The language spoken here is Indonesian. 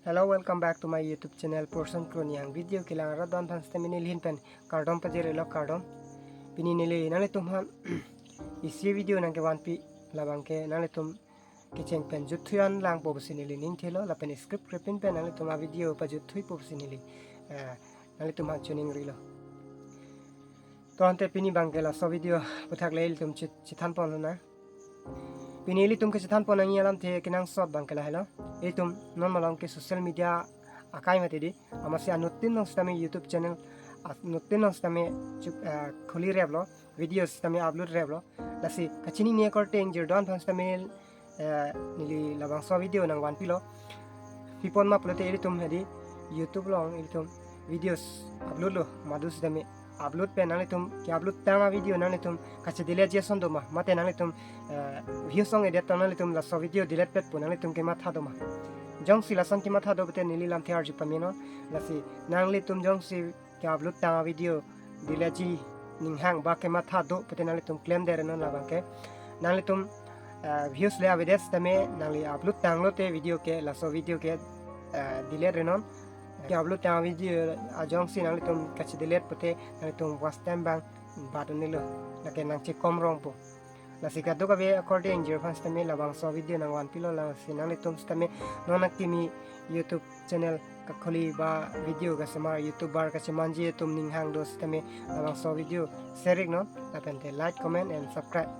Hello, welcome back to my YouTube channel Person Kroniang video kilang radon pan stemini lin pen kardom pajere lo kardom pini nili nale tum han isi video nang ke wan pi labang ke nale tum kecheng pen juthuan lang po sinili ning thelo la pen script repin pen nale tum video pa juthui po sinili nale tum han chuning rilo to ante pini bangela so video puthak leil tum chithan pon na pinili tum ke chithan pon ang yalam the kenangsot bangkela hello tum normal ang ke social media akai mate di amase anutin nang stame YouTube channel anutin nang stame kholi reblo videos stame upload reblo lasi kachini ne korte ing jordan phang stame nili labang so video nang wan pilo pipon ma plote tum hedi YouTube long tum videos upload lo madus stame upload pe nale tum ki upload tama video nale tum kache delete jason do ma mate nale tum view song edit nale tum la so video delete pet po nale tum ke matha do ma jong si lasan ki matha do bete nili lam thiar ji pamino lasi nangli tum jong si ki upload tama video delete ji ning hang ba ke matha do bete nale tum claim dere non la banke nale tum views le avideo tame nali upload tanglo te video ke la so video ke delete renon कि upload tang video ajong si nang tum kachi delete pote nang tum was time bang button nilo lake nang che kom rong po la sika do ka be according jer fans tame la bang so video nang wan pilo la si nang tum stame nonak timi YouTube channel ka kholi ba video ka sama YouTuber ka manji tum ning hang do stame la bang so video share no la pente like comment and subscribe